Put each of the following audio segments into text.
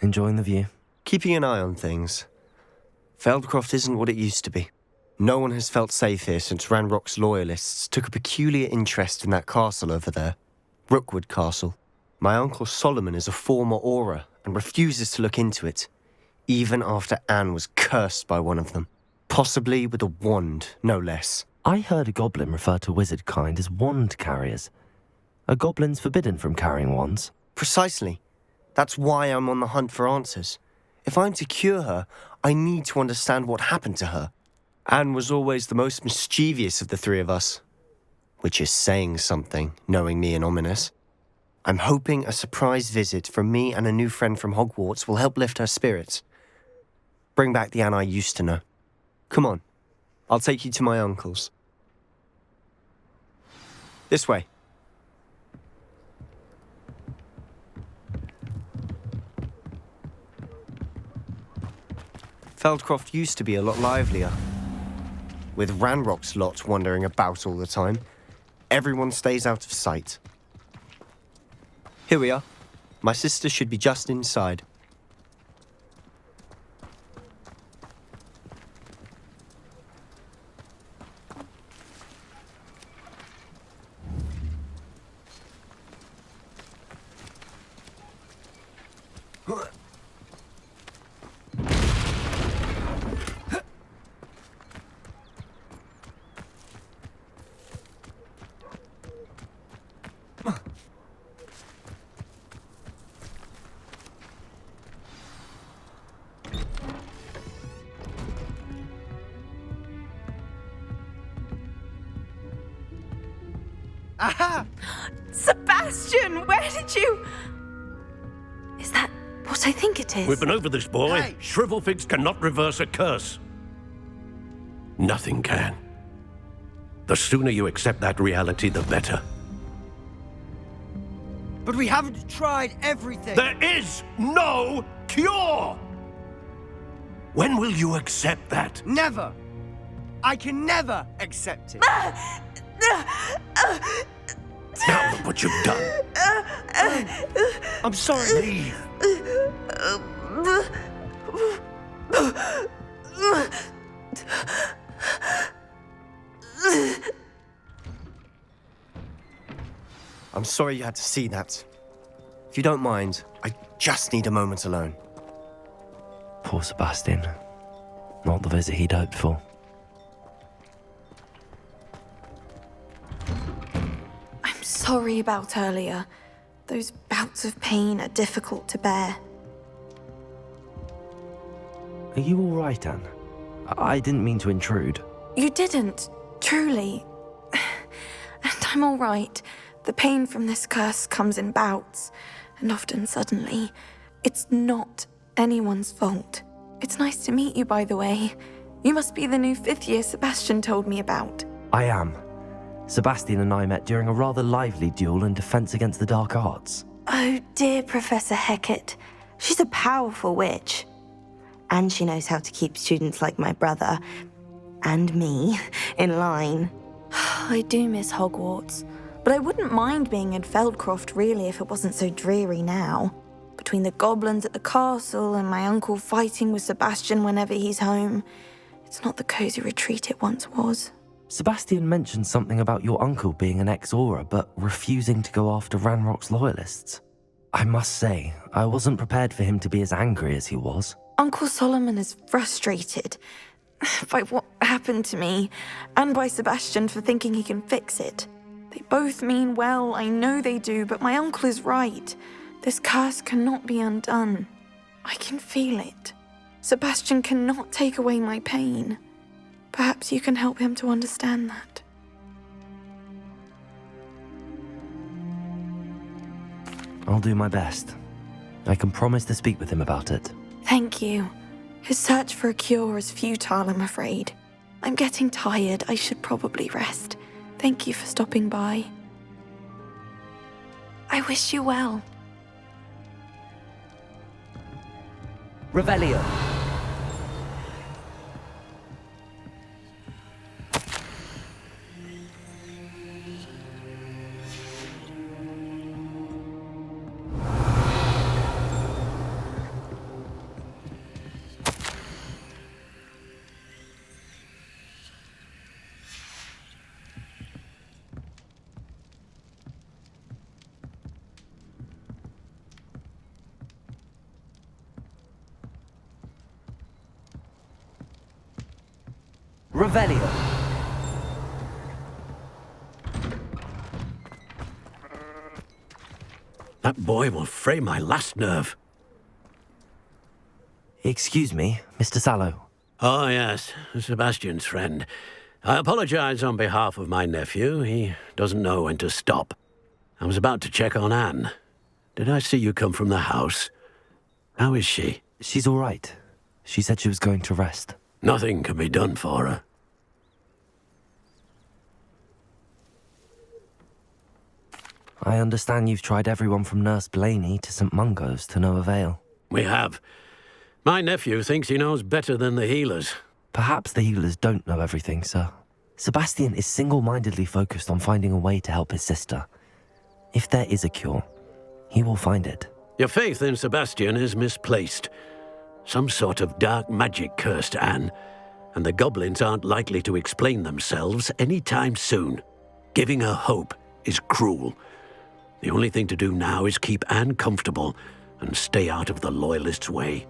Enjoying the view? Keeping an eye on things. Feldcroft isn't what it used to be. No one has felt safe here since Ranrock's loyalists took a peculiar interest in that castle over there. Rookwood Castle. My uncle Solomon is a former Auror and refuses to look into it, even after Anne was cursed by one of them. Possibly with a wand, no less. I heard a goblin refer to wizard kind as wand carriers. Are goblins forbidden from carrying wands? Precisely. That's why I'm on the hunt for answers. If I'm to cure her, I need to understand what happened to her. Anne was always the most mischievous of the three of us. Which is saying something, knowing me and Ominous. I'm hoping a surprise visit from me and a new friend from Hogwarts will help lift her spirits. Bring back the Anne I used to know. Come on, I'll take you to my uncle's. This way. Feldcroft used to be a lot livelier. With Ranrock's lot wandering about all the time, everyone stays out of sight. Here we are. My sister should be just inside. Aha! Sebastian, where did you... Is that what I think it is? We've been over this, boy. Hey! Shrivelfigs cannot reverse a curse. Nothing can. The sooner you accept that reality, the better. But we haven't tried everything. There is no cure! When will you accept that? Never. I can never accept it. Now look what you've done. I'm sorry. Leave. I'm sorry you had to see that. If you don't mind, I just need a moment alone. Poor Sebastian. Not the visit he'd hoped for. I'm sorry about earlier. Those bouts of pain are difficult to bear. Are you all right, Anne? I didn't mean to intrude. You didn't, truly. And I'm all right. The pain from this curse comes in bouts, and often suddenly. It's not anyone's fault. It's nice to meet you, by the way. You must be the new fifth year Sebastian told me about. I am. Sebastian and I met during a rather lively duel in defense against the dark arts. Oh, dear Professor Hecat. She's a powerful witch. And she knows how to keep students like my brother, and me, in line. I do miss Hogwarts, but I wouldn't mind being in Feldcroft, really, if it wasn't so dreary now. Between the goblins at the castle and my uncle fighting with Sebastian whenever he's home, it's not the cozy retreat it once was. Sebastian mentioned something about your uncle being an ex-Auror, but refusing to go after Ranrock's loyalists. I must say, I wasn't prepared for him to be as angry as he was. Uncle Solomon is frustrated by what happened to me, and by Sebastian for thinking he can fix it. They both mean well, I know they do, but my uncle is right. This curse cannot be undone. I can feel it. Sebastian cannot take away my pain. Perhaps you can help him to understand that. I'll do my best. I can promise to speak with him about it. Thank you. His search for a cure is futile, I'm afraid. I'm getting tired. I should probably rest. Thank you for stopping by. I wish you well. Revelio. Revelio. That boy will fray my last nerve. Excuse me, Mr. Sallow. Oh, yes, Sebastian's friend. I apologize on behalf of my nephew. He doesn't know when to stop. I was about to check on Anne. Did I see you come from the house? How is she? She's all right. She said she was going to rest. Nothing can be done for her. I understand you've tried everyone from Nurse Blaney to St. Mungo's to no avail. We have. My nephew thinks he knows better than the healers. Perhaps the healers don't know everything, sir. Sebastian is single-mindedly focused on finding a way to help his sister. If there is a cure, he will find it. Your faith in Sebastian is misplaced. Some sort of dark magic cursed Anne, and the goblins aren't likely to explain themselves anytime soon. Giving her hope is cruel. The only thing to do now is keep Anne comfortable and stay out of the Loyalists' way.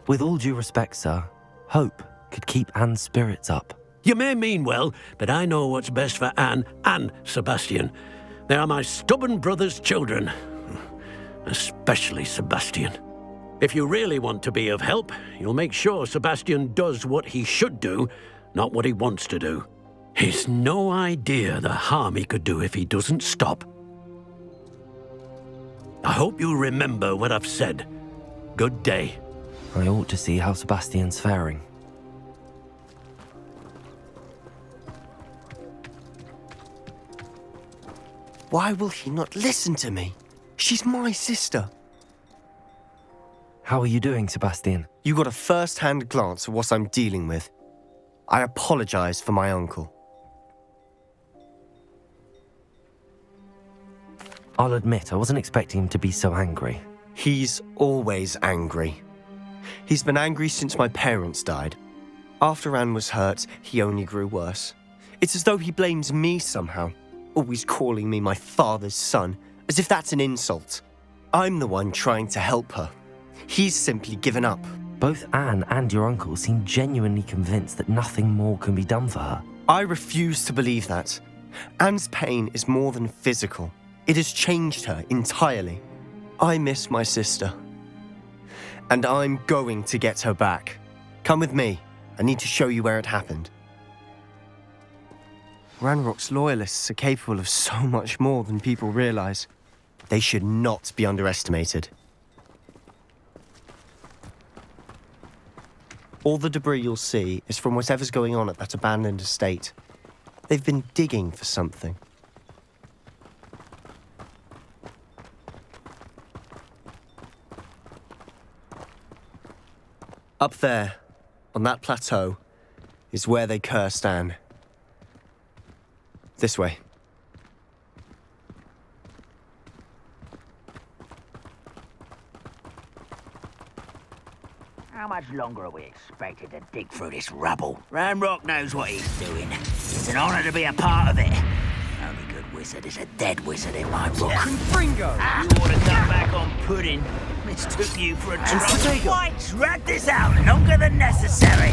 With all due respect, sir, hope could keep Anne's spirits up. You may mean well, but I know what's best for Anne and Sebastian. They are my stubborn brother's children. Especially Sebastian. If you really want to be of help, you'll make sure Sebastian does what he should do, not what he wants to do. He's no idea the harm he could do if he doesn't stop. I hope you remember what I've said. Good day. I ought to see how Sebastian's faring. Why will he not listen to me? She's my sister. How are you doing, Sebastian? You got a first-hand glance at what I'm dealing with. I apologize for my uncle. I'll admit, I wasn't expecting him to be so angry. He's always angry. He's been angry since my parents died. After Anne was hurt, he only grew worse. It's as though he blames me somehow, always calling me my father's son, as if that's an insult. I'm the one trying to help her. He's simply given up. Both Anne and your uncle seem genuinely convinced that nothing more can be done for her. I refuse to believe that. Anne's pain is more than physical. It has changed her entirely. I miss my sister. And I'm going to get her back. Come with me. I need to show you where it happened. Ranrock's loyalists are capable of so much more than people realize. They should not be underestimated. All the debris you'll see is from whatever's going on at that abandoned estate. They've been digging for something. Up there, on that plateau, is where they cursed Anne. This way. How much longer are we expected to dig through this rubble? Ranrock knows what he's doing. It's an honor to be a part of it. The only good wizard is a dead wizard in my book. Fringo! You ought to come back on pudding. Mistook you for a troll. Why drag this out longer than necessary?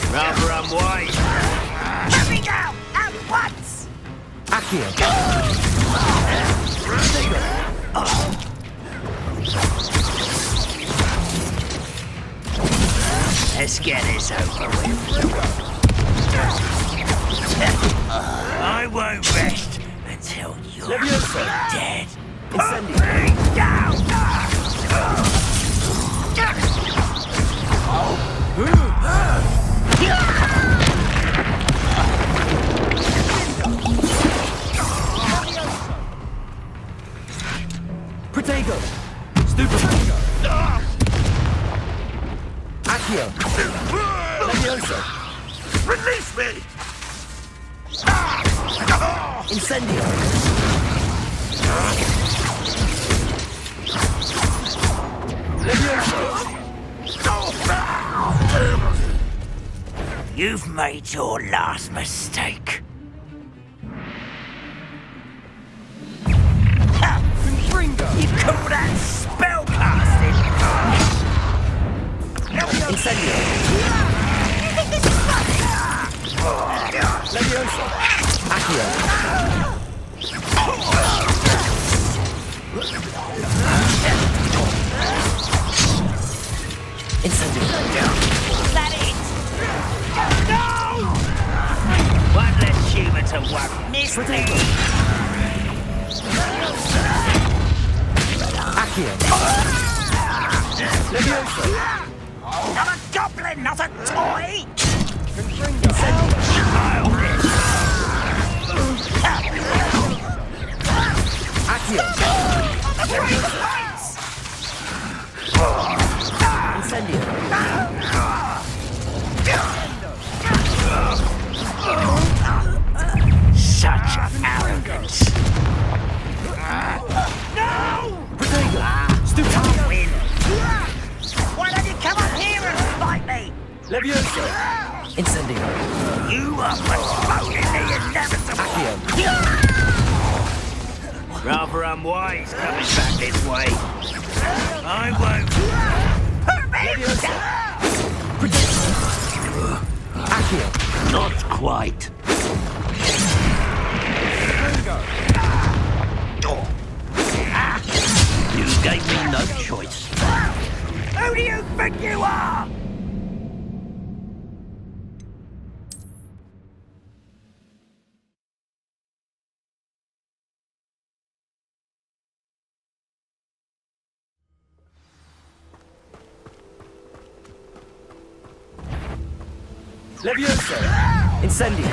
Rather unwise. Let me go! At once! Accio! Let's get this over with. I won't rest until you're dead. Put me down! Protego! Stupefy! Accio! Levioso! Release me! Incendio! You've made your last mistake. You call that spellcasting? Incendio. Leviosa. Accio. Incendio. Is that it? No! One less human to worry. Miss me. Accio. Leviosa. I'm a goblin, not a toy! Accio. Incendio. Such arrogance. No! Stupid win. Why don't you come up here and fight me? Leviosa. Incendio. You are postponing the inevitable. Accio. Rather unwise coming back this way. I won't. Hurt me! Accio. Not quite. You gave me no choice. Who do you think you are? Leviosa. Incendio.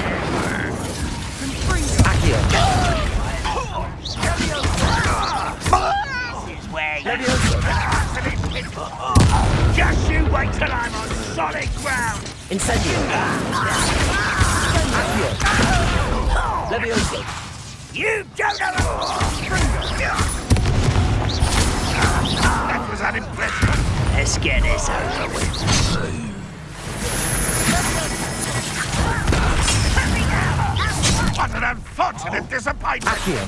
Accio. This is where you... Leviosa. Just you wait till I'm on solid ground. Incendio. Accio. Leviosa. You don't know... That was unimpressive. Let's get this over with. What an unfortunate disappointment! Accio.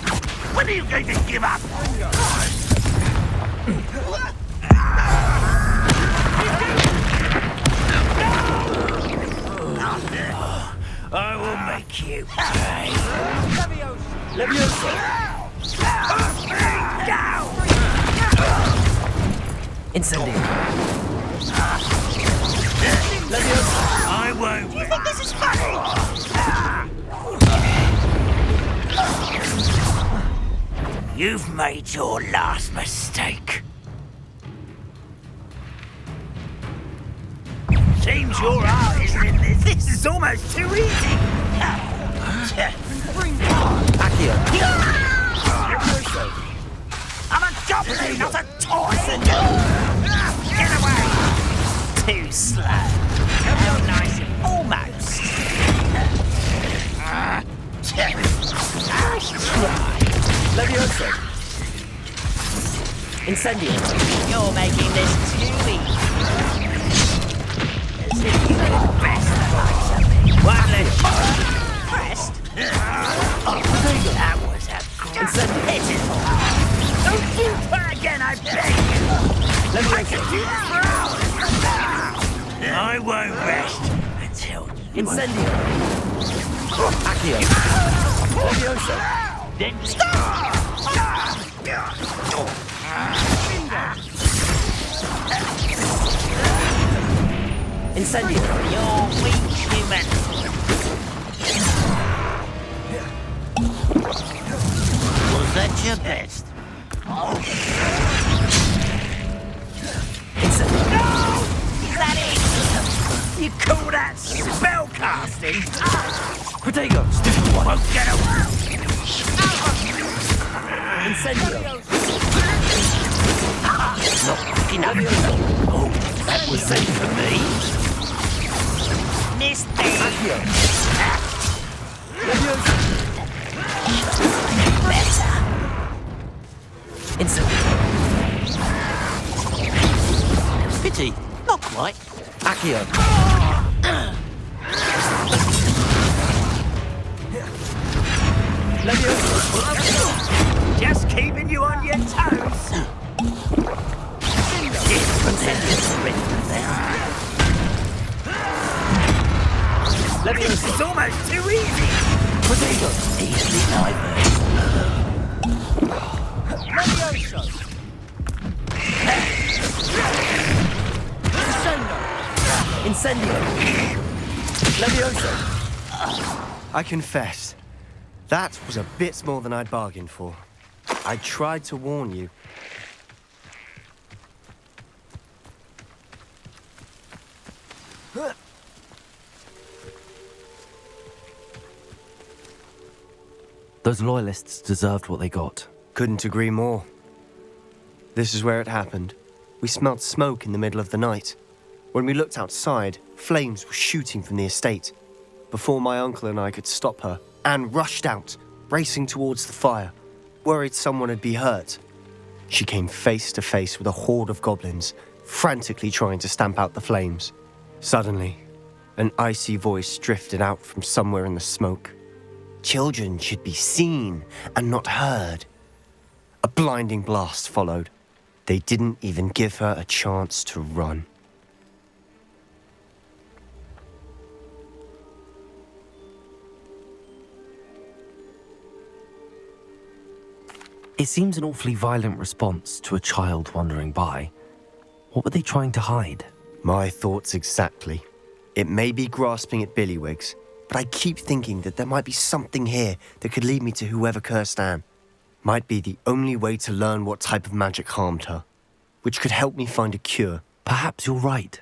When are you going to give up? I will make you pay. Leviosa. Down! Incendio. Leviosa. I won't. Do you think this is funny? You've made your last mistake. Seems your art isn't in this. This is almost too easy. Accio. I'm a goblin, not a toy. Get away. Too slow. How nice. Almost. Nice try. Leviosa. Incendio. You're making this too easy. As if you were best like something. One less pressed. That was a great pitiful. Don't you try again, I beg you. I can do this for hours. I won't rest until you... Incendio. Accio. Leviosa. Then stop! Incendio. You're weak, human. Was that your best? Incendio. No! Is that it? You call that spellcasting? Protego. Stupid one. Won't get away. Incendio. Not quick enough. Oh, that was safe for me. Missed me. Accio. Leviosa. Better. Incendio. What? Accio. Just keeping you on your toes. This is almost too easy. Easily diverted. Levioso. Incendio. Levioso. I confess, that was a bit more than I'd bargained for. I tried to warn you. Those loyalists deserved what they got. Couldn't agree more. This is where it happened. We smelled smoke in the middle of the night. When we looked outside, flames were shooting from the estate. Before my uncle and I could stop her, Anne rushed out, racing towards the fire, worried someone had been hurt. She came face to face with a horde of goblins, frantically trying to stamp out the flames. Suddenly, an icy voice drifted out from somewhere in the smoke. Children should be seen and not heard. A blinding blast followed. They didn't even give her a chance to run. It seems an awfully violent response to a child wandering by. What were they trying to hide? My thoughts exactly. It may be grasping at billywhigs, but I keep thinking that there might be something here that could lead me to whoever cursed Anne. Might be the only way to learn what type of magic harmed her, which could help me find a cure. Perhaps you're right.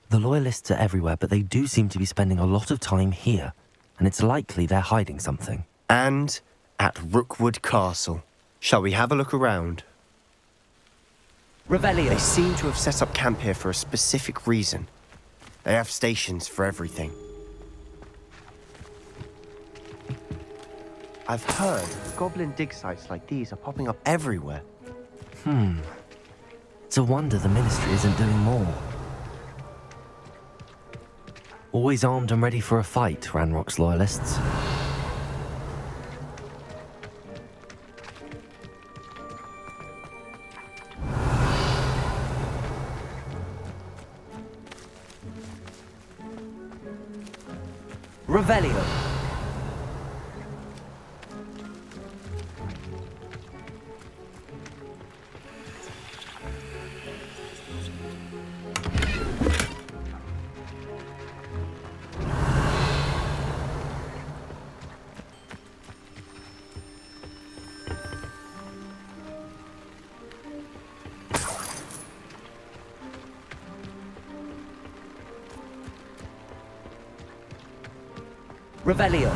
The loyalists are everywhere, but they do seem to be spending a lot of time here, and it's likely they're hiding something. And at Rookwood Castle. Shall we have a look around? Revelio. They seem to have set up camp here for a specific reason. They have stations for everything. I've heard goblin dig sites like these are popping up everywhere. It's a wonder the Ministry isn't doing more. Always armed and ready for a fight, Ranrock's loyalists. Revelio. Revelio.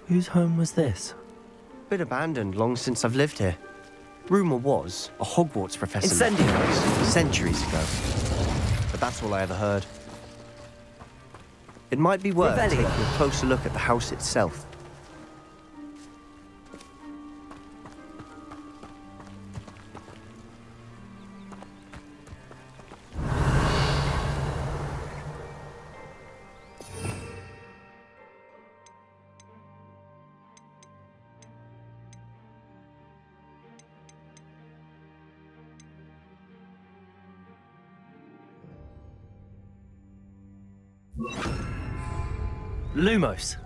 Whose home was this? Been abandoned long since I've lived here. Rumour was a Hogwarts professor lived Incendio. here centuries ago. But that's all I ever heard. It might be worth Revelio. taking a closer look at the house itself. Lumos.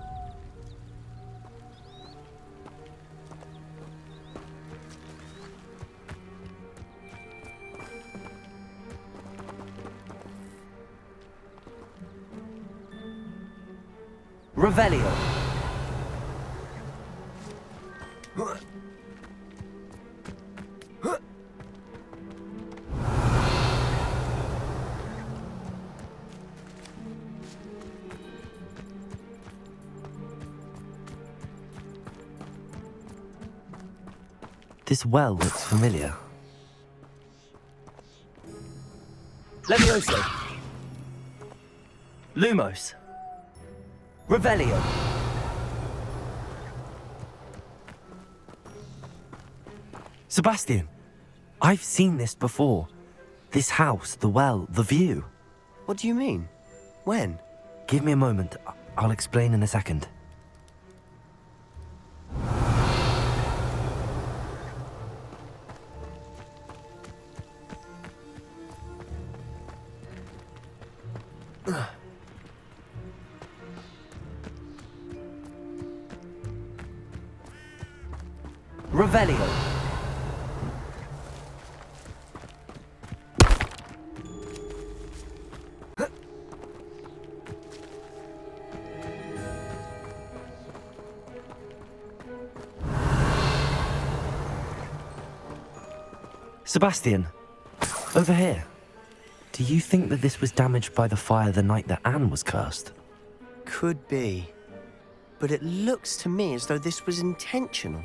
Revelio. This well looks familiar. Levioso. Lumos. Revelio. Sebastian, I've seen this before. This house, the well, the view. What do you mean? When? Give me a moment. I'll explain in a second. Revelio. Sebastian, over here. Do you think that this was damaged by the fire the night that Anne was cursed? Could be. But it looks to me as though this was intentional.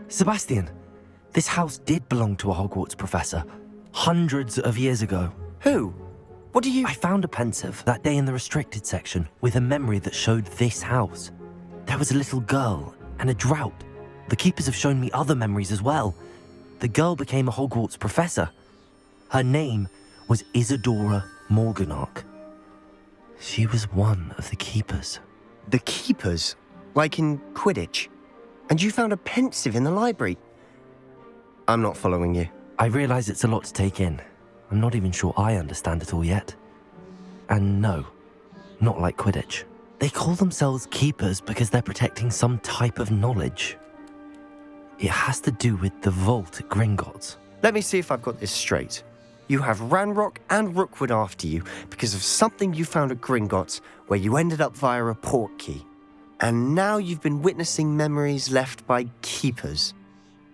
Sebastian, this house did belong to a Hogwarts professor, hundreds of years ago. Who? What do you... I found a pensive that day in the restricted section with a memory that showed this house. There was a little girl and a drought. The keepers have shown me other memories as well. The girl became a Hogwarts professor. Her name was Isadora Morganach. She was one of the keepers. The keepers? Like in Quidditch? And you found a pensive in the library? I'm not following you. I realize it's a lot to take in. I'm not even sure I understand it all yet. And no, not like Quidditch. They call themselves keepers because they're protecting some type of knowledge. It has to do with the vault at Gringotts. Let me see if I've got this straight. You have Ranrock and Rookwood after you because of something you found at Gringotts where you ended up via a port key. And now you've been witnessing memories left by keepers.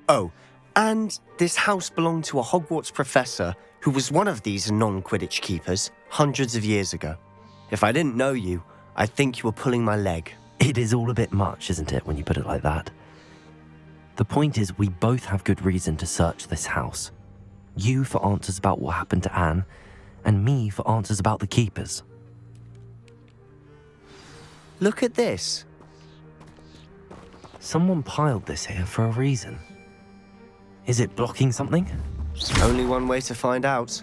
Oh, and this house belonged to a Hogwarts professor who was one of these non-Quidditch keepers hundreds of years ago. If I didn't know you, I'd think you were pulling my leg. It is all a bit much, isn't it, when you put it like that? The point is, we both have good reason to search this house. You for answers about what happened to Anne, and me for answers about the keepers. Look at this. Someone piled this here for a reason. Is it blocking something? Only one way to find out.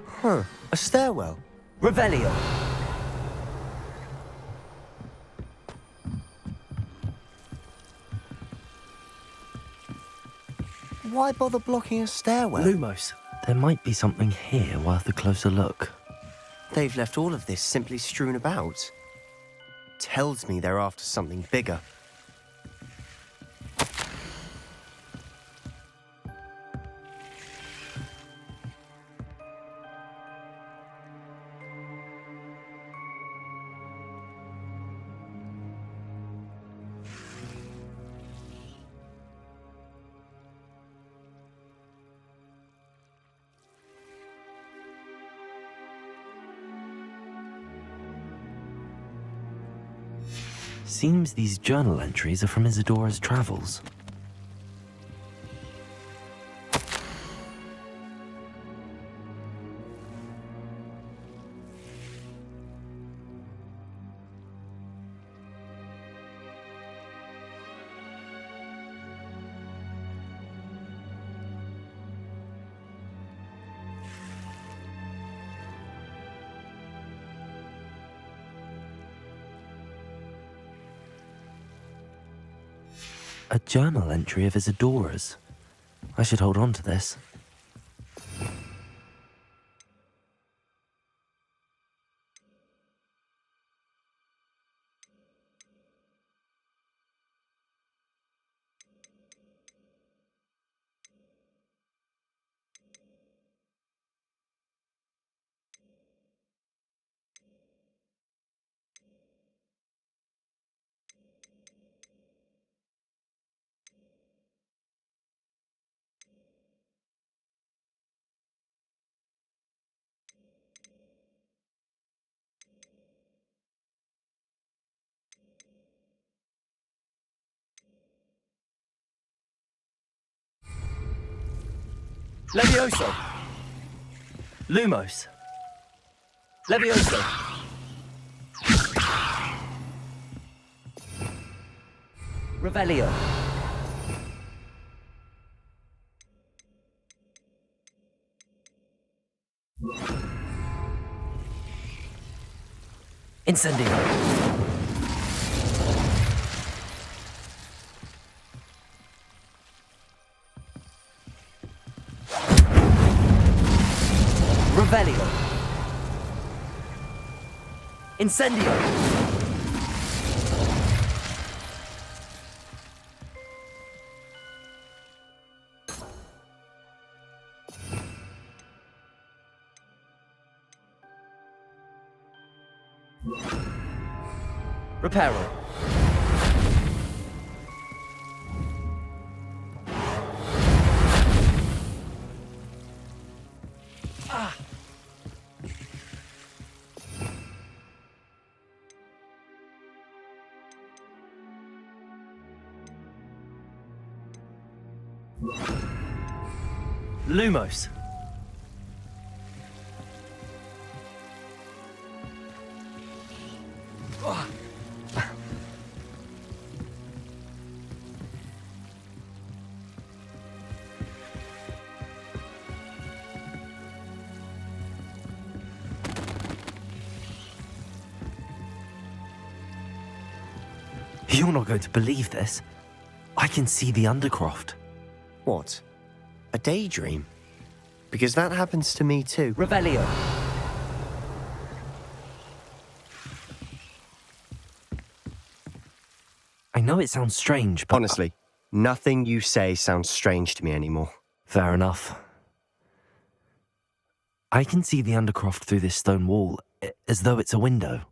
Huh, a stairwell. Revelio. Why bother blocking a stairwell? Lumos. There might be something here worth a closer look. They've left all of this simply strewn about. Tells me they're after something bigger. Seems these journal entries are from Isadora's travels. A journal entry of Isadora's. I should hold on to this. Levioso! Lumos. Levioso! Revelio! Incendio! Revelio! Incendio! Reparo. Lumos. You're not going to believe this. I can see the Undercroft. What? A daydream? Because that happens to me too. Revelio. I know it sounds strange, but... Honestly, nothing you say sounds strange to me anymore. Fair enough. I can see the Undercroft through this stone wall, as though it's a window.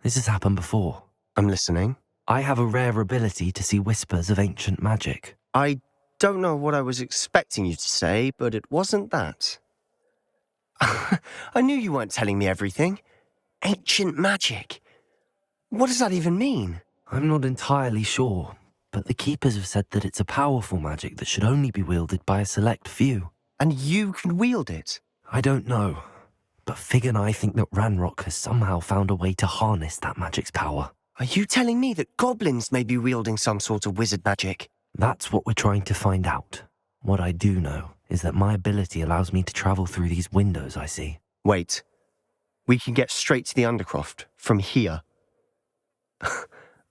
This has happened before. I'm listening. I have a rare ability to see whispers of ancient magic. I don't know what I was expecting you to say, but it wasn't that. I knew you weren't telling me everything. Ancient magic. What does that even mean? I'm not entirely sure, but the Keepers have said that it's a powerful magic that should only be wielded by a select few. And you can wield it? I don't know, but Fig and I think that Ranrock has somehow found a way to harness that magic's power. Are you telling me that goblins may be wielding some sort of wizard magic? That's what we're trying to find out. What I do know is that my ability allows me to travel through these windows I see. Wait. We can get straight to the Undercroft from here.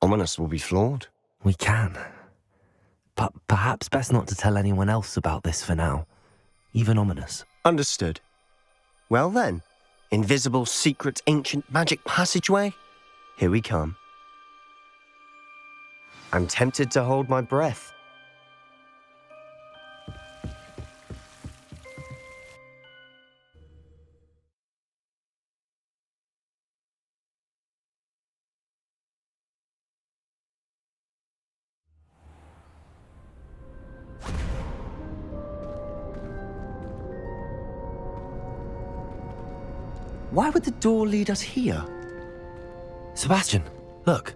Ominous will be flawed. We can. But perhaps best not to tell anyone else about this for now. Even Ominous. Understood. Well then, invisible, secret, ancient magic passageway? Here we come. I'm tempted to hold my breath. Why would the door lead us here? Sebastian, look.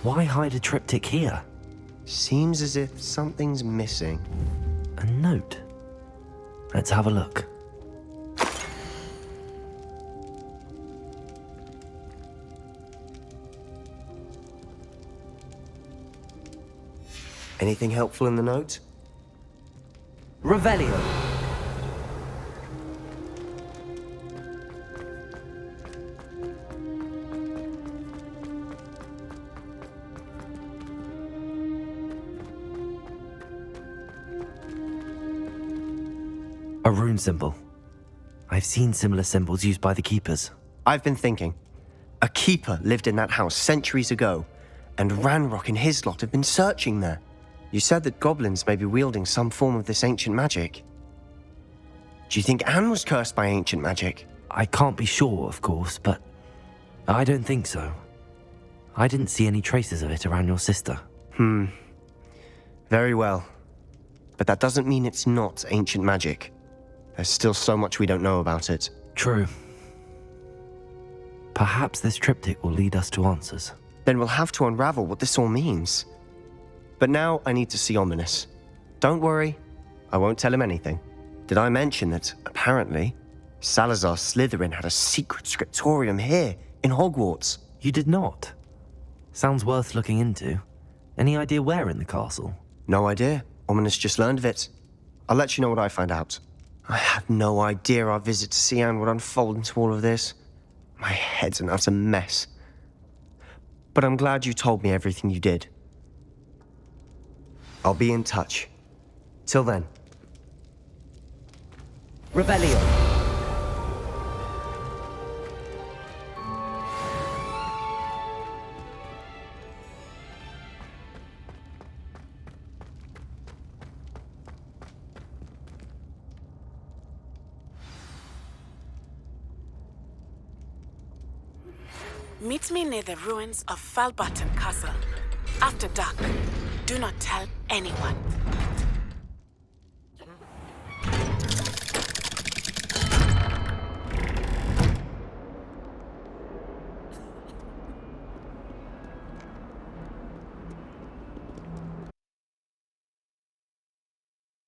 Why hide a triptych here? Seems as if something's missing. A note. Let's have a look. Anything helpful in the note? Revelio. A rune symbol. I've seen similar symbols used by the Keepers. I've been thinking. A keeper lived in that house centuries ago, and Ranrock and his lot have been searching there. You said that goblins may be wielding some form of this ancient magic. Do you think Anne was cursed by ancient magic? I can't be sure, of course, but I don't think so. I didn't see any traces of it around your sister. Very well. But that doesn't mean it's not ancient magic. There's still so much we don't know about it. True. Perhaps this triptych will lead us to answers. Then we'll have to unravel what this all means. But now I need to see Ominous. Don't worry, I won't tell him anything. Did I mention that, apparently, Salazar Slytherin had a secret scriptorium here, in Hogwarts? You did not. Sounds worth looking into. Any idea where in the castle? No idea. Ominous just learned of it. I'll let you know what I find out. I had no idea our visit to Sian would unfold into all of this. My head's an utter mess. But I'm glad you told me everything you did. I'll be in touch. Till then. Rebellion. Meet me near the ruins of Falbaton Castle. After dark. Do not tell anyone.